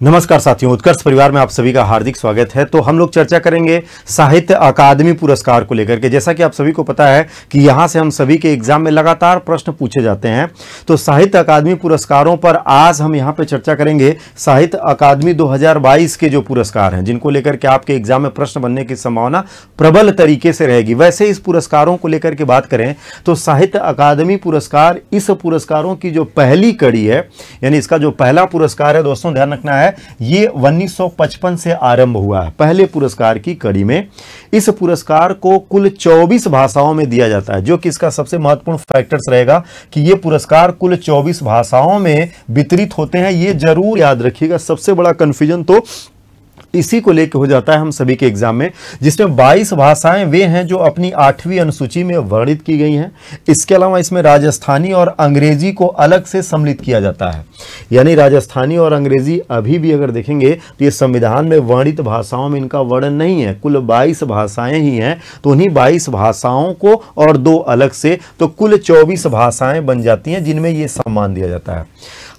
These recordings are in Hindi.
नमस्कार साथियों, उत्कर्ष परिवार में आप सभी का हार्दिक स्वागत है। तो हम लोग चर्चा करेंगे साहित्य अकादमी पुरस्कार को लेकर के। जैसा कि आप सभी को पता है कि यहाँ से हम सभी के एग्जाम में लगातार प्रश्न पूछे जाते हैं। तो साहित्य अकादमी पुरस्कारों पर आज हम यहाँ पे चर्चा करेंगे साहित्य अकादमी 2022 के जो पुरस्कार हैं, जिनको लेकर के आपके एग्जाम में प्रश्न बनने की संभावना प्रबल तरीके से रहेगी। वैसे इस पुरस्कारों को लेकर के बात करें तो साहित्य अकादमी पुरस्कार, इस पुरस्कारों की जो पहली कड़ी है, यानी इसका जो पहला पुरस्कार है, दोस्तों ध्यान रखना है, ये 1955 से आरंभ हुआ है। पहले पुरस्कार की कड़ी में इस पुरस्कार को कुल 24 भाषाओं में दिया जाता है, जो कि इसका सबसे महत्वपूर्ण फैक्टर्स रहेगा कि ये पुरस्कार कुल 24 भाषाओं में वितरित होते हैं। ये जरूर याद रखिएगा। सबसे बड़ा कंफ्यूजन तो इसी को लेकर हो जाता है हम सभी के एग्जाम में, जिसमें 22 भाषाएं वे हैं जो अपनी 8वीं अनुसूची में वर्णित की गई हैं। इसके अलावा इसमें राजस्थानी और अंग्रेजी को अलग से सम्मिलित किया जाता है। यानी राजस्थानी और अंग्रेजी अभी भी अगर देखेंगे तो ये संविधान में वर्णित भाषाओं में इनका वर्णन नहीं है। कुल 22 भाषाएं ही हैं, तो उन्हीं 22 भाषाओं को और 2 अलग से, तो कुल 24 भाषाएं बन जाती हैं जिनमें ये सम्मान दिया जाता है।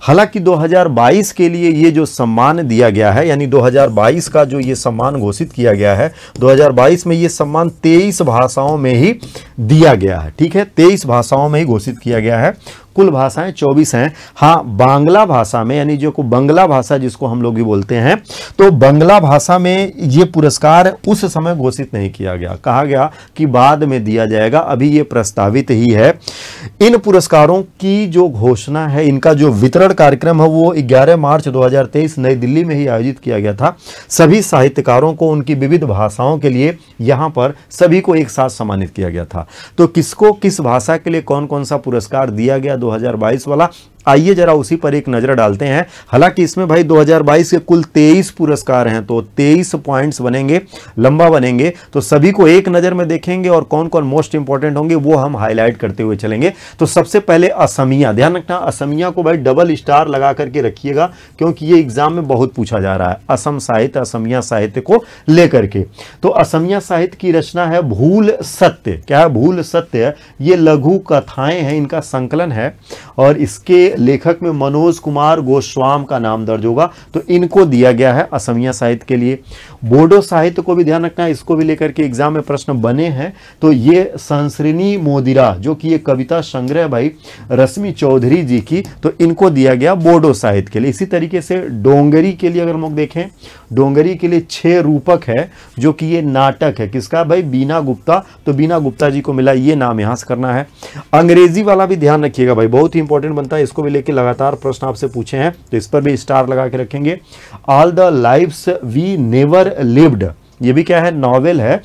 हालांकि 2022 के लिए ये जो सम्मान दिया गया है, यानी 2022 का जो ये सम्मान घोषित किया गया है, 2022 में ये सम्मान 23 भाषाओं में ही दिया गया है। ठीक है, 23 भाषाओं में ही घोषित किया गया है। कुल भाषाएं 24 हैं। हाँ, बांग्ला भाषा में, यानी जो को बंगला भाषा जिसको हम लोग भी बोलते हैं, तो बंगला भाषा में ये पुरस्कार उस समय घोषित नहीं किया गया। कहा गया कि बाद में दिया जाएगा, अभी ये प्रस्तावित ही है। इन पुरस्कारों की जो घोषणा है, इनका जो वितरण कार्यक्रम है, वो 11 मार्च 2023 नई दिल्ली में ही आयोजित किया गया था। सभी साहित्यकारों को उनकी विविध भाषाओं के लिए यहाँ पर सभी को एक साथ सम्मानित किया गया था। तो किसको किस भाषा के लिए कौन कौन सा पुरस्कार दिया गया 2022 वाला, आइए जरा उसी पर एक नजर डालते हैं। हालांकि इसमें भाई 2022 के कुल 23 पुरस्कार हैं, तो 23 पॉइंट्स बनेंगे, लंबा बनेंगे, तो सभी को एक नजर में देखेंगे और कौन कौन मोस्ट इंपॉर्टेंट होंगे वो हम हाईलाइट करते हुए चलेंगे। तो सबसे पहले असमिया, ध्यान रखना, असमिया को भाई डबल स्टार लगा करके रखिएगा, क्योंकि ये एग्जाम में बहुत पूछा जा रहा है असम साहित्य, असमिया साहित्य को लेकर के। तो असमिया साहित्य की रचना है भूल सत्य। क्या है? भूल सत्य है। ये लघु कथाएं हैं, इनका संकलन है और इसके लेखक में मनोज कुमार गोस्वाम का नाम दर्ज होगा। तो इनको दिया गया है असमिया साहित्य के लिए। बोडो साहित्य को भी ध्यान रखना है, इसको भी लेकर के एग्जाम में प्रश्न बने हैं। तो ये संसरिनी मोदिरा, जो कि ये कविता संग्रह भाई रश्मि चौधरी जी की, तो इनको दिया गया बोडो साहित्य के लिए। इसी तरीके से डोंगरी के लिए अगर हम लोग देखें, डोंगरी के लिए 6 रूपक है, जो कि ये नाटक है। किसका भाई? बीना गुप्ता। तो बीना गुप्ता जी को मिला, ये नाम यहां से करना है। अंग्रेजी वाला भी ध्यान रखिएगा भाई, बहुत ही इंपॉर्टेंट बनता है। इसको भी लेके लगातार प्रश्न आपसे पूछे हैं, तो इस पर भी स्टार लगा के रखेंगे। All the lives we never lived, ये भी क्या है? नॉवेल है,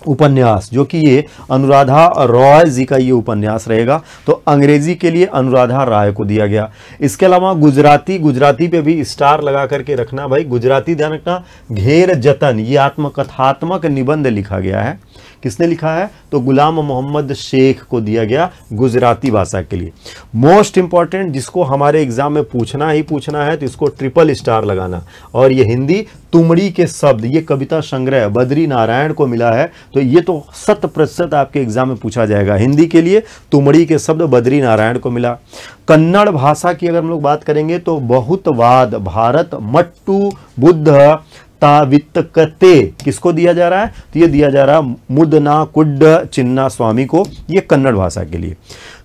उपन्यास, जो कि ये अनुराधा रॉय जी का ये उपन्यास रहेगा। तो अंग्रेजी के लिए अनुराधा राय को दिया गया। इसके अलावा गुजराती पे भी स्टार लगा करके रखना भाई। गुजराती ध्यान रखना, घेर जतन, ये आत्मकथात्मक निबंध लिखा गया है। किसने लिखा है? तो गुलाम मोहम्मद शेख को दिया गया गुजराती भाषा के लिए। मोस्ट इंपॉर्टेंट, जिसको हमारे एग्जाम में पूछना ही पूछना है, तो इसको ट्रिपल स्टार लगाना। और ये हिंदी तुमड़ी के शब्द, ये कविता संग्रह बद्री नारायण को मिला है। तो ये तो 100% आपके एग्जाम में पूछा जाएगा। हिंदी के लिए तुमड़ी के शब्द बद्री नारायण को मिला। कन्नड़ भाषा की अगर हम लोग बात करेंगे तो बहुतवाद भारत मट्टू बुद्ध तावित्कते, किसको दिया जा रहा है? तो ये दिया जा रहा है मुदना कुड्ड चिन्ना स्वामी को, ये कन्नड़ भाषा के लिए।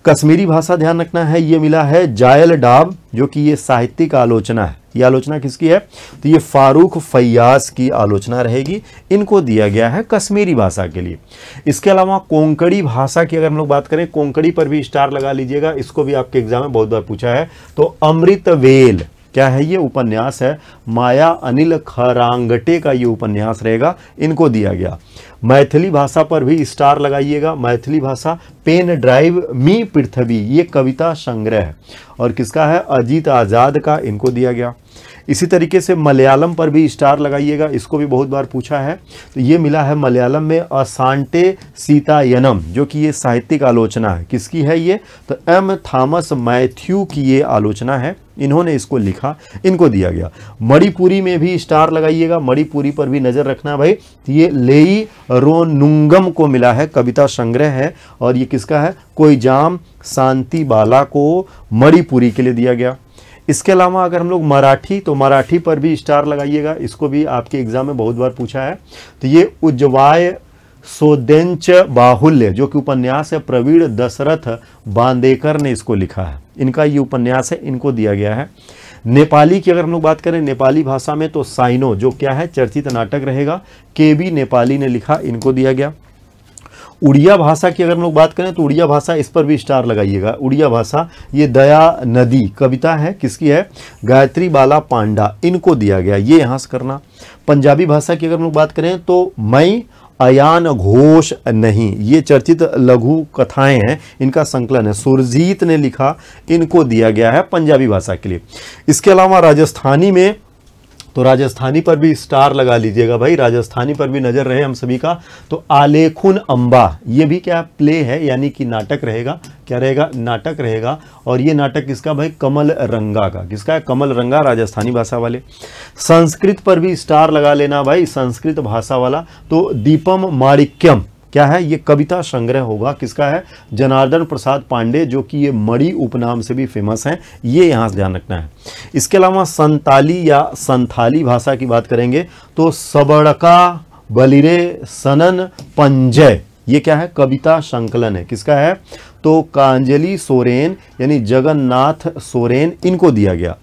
कश्मीरी भाषा ध्यान रखना है, ये मिला है जायल डाब, जो कि ये साहित्यिक आलोचना है। ये आलोचना किसकी है? तो ये फारूक फैयाज की आलोचना रहेगी। इनको दिया गया है कश्मीरी भाषा के लिए। इसके अलावा कोंकणी भाषा की अगर हम लोग बात करें, कोंकणी पर भी स्टार लगा लीजिएगा, इसको भी आपके एग्जाम में बहुत बार पूछा है। तो अमृतवेल, क्या है? ये उपन्यास है, माया अनिल खरांगटे का ये उपन्यास रहेगा, इनको दिया गया। मैथिली भाषा पर भी स्टार लगाइएगा। मैथिली भाषा पेन ड्राइव मी पृथ्वी, ये कविता संग्रह है और किसका है? अजीत आजाद का, इनको दिया गया। इसी तरीके से मलयालम पर भी स्टार लगाइएगा, इसको भी बहुत बार पूछा है। तो ये मिला है मलयालम में असांटे सीतायनम, जो कि ये साहित्यिक आलोचना है। किसकी है ये? तो एम थॉमस मैथ्यू की ये आलोचना है, इन्होंने इसको लिखा, इनको दिया गया। मणिपुरी में भी स्टार लगाइएगा, मणिपुरी पर भी नजर रखना भाई। तो ये लेई रोनुंगम को मिला है, कविता संग्रह है और ये किसका है? कोई जाम शांति बाला को मणिपुरी के लिए दिया गया। इसके अलावा अगर हम लोग मराठी, तो मराठी पर भी स्टार लगाइएगा, इसको भी आपके एग्जाम में बहुत बार पूछा है। तो ये उज्जवाय सोदेंच बाहुल्य जो कि उपन्यास है, प्रवीण दशरथ बांदेकर ने इसको लिखा है, इनका ये उपन्यास है, इनको दिया गया है। नेपाली की अगर हम लोग बात करें नेपाली भाषा में, तो साइनो जो क्या है चर्चित नाटक रहेगा, KB नेपाली ने लिखा, इनको दिया गया। उड़िया भाषा की अगर हम लोग बात करें तो उड़िया भाषा, इस पर भी स्टार लगाइएगा। उड़िया भाषा ये दया नदी कविता है, किसकी है, गायत्री बाला पांडा, इनको दिया गया, ये यहाँ से करना। पंजाबी भाषा की अगर हम लोग बात करें तो मैं अयान घोष नहीं, ये चर्चित लघु कथाएं हैं, इनका संकलन है, सुरजीत ने लिखा, इनको दिया गया है पंजाबी भाषा के लिए। इसके अलावा राजस्थानी में, तो राजस्थानी पर भी स्टार लगा लीजिएगा भाई, राजस्थानी पर भी नजर रहे हम सभी का। तो आलेखुन अंबा, ये भी क्या प्ले है, यानी कि नाटक रहेगा, क्या रहेगा, नाटक रहेगा। और ये नाटक किसका भाई, कमल रंगा का, किसका है, कमल रंगा, राजस्थानी भाषा वाले। संस्कृत पर भी स्टार लगा लेना भाई, संस्कृत भाषा वाला, तो दीपम माणिक्यम क्या है, ये कविता संग्रह होगा, किसका है, जनार्दन प्रसाद पांडे, जो कि ये मणि उपनाम से भी फेमस हैं, ये यहाँ से ध्यान रखना है। इसके अलावा संताली या संथाली भाषा की बात करेंगे तो सबड़का बलिरे सनन पंजय, ये क्या है, कविता संकलन है, किसका है, तो कांजलि सोरेन यानी जगन्नाथ सोरेन, इनको दिया गया।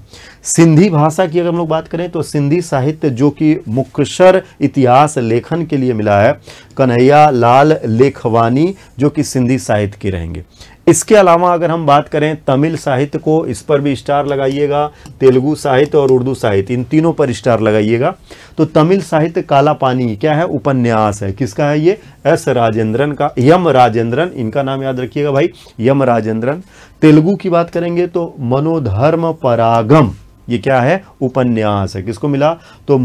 सिंधी भाषा की अगर हम लोग बात करें तो सिंधी साहित्य जो कि मुक्तसर इतिहास लेखन के लिए मिला है, कन्हैया लाल लेखवानी, जो कि सिंधी साहित्य के रहेंगे। इसके अलावा अगर हम बात करें तमिल साहित्य को, इस पर भी स्टार लगाइएगा, तेलुगु साहित्य और उर्दू साहित्य, इन तीनों पर स्टार लगाइएगा। तो तमिल साहित्य काला पानी क्या है, उपन्यास है, किसका है, ये S राजेंद्रन का, यम राजेंद्रन, इनका नाम याद रखिएगा भाई, यम राजेंद्रन। तेलुगु की बात करेंगे तो मनोधर्म परागम, ये क्या है, उपन्यास है, किसको मिला, तो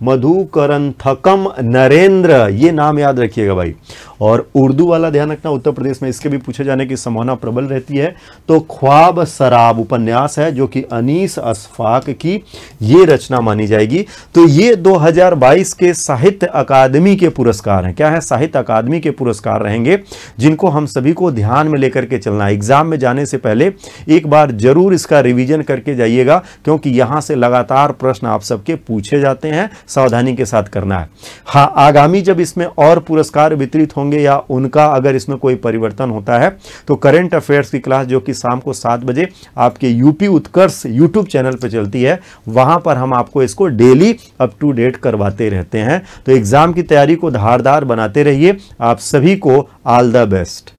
मधुकरंथकम नरेंद्र, ये नाम याद रखिएगा भाई। और उर्दू वाला ध्यान रखना, उत्तर प्रदेश में इसके भी पूछे जाने की संभावना प्रबल रहती है। तो ख्वाब शराब उपन्यास है, जो कि अनीस अशफाक की ये रचना मानी जाएगी। तो ये 2022 के साहित्य अकादमी के पुरस्कार हैं, क्या है, साहित्य अकादमी के पुरस्कार रहेंगे, जिनको हम सभी को ध्यान में लेकर के चलना है। एग्जाम में जाने से पहले एक बार जरूर इसका रिवीजन करके जाइएगा, क्योंकि यहां से लगातार प्रश्न आप सबके पूछे जाते हैं, सावधानी के साथ करना है। हाँ, आगामी जब इसमें और पुरस्कार वितरित होंगे या उनका अगर इसमें कोई परिवर्तन होता है तो करंट अफेयर्स की क्लास जो कि शाम को 7 बजे आपके यूपी उत्कर्ष यूट्यूब चैनल पर चलती है, वहां पर हम आपको इसको डेली अप टू डेट करवाते रहते हैं। तो एग्जाम की तैयारी को धारदार बनाते रहिए। आप सभी को ऑल द बेस्ट।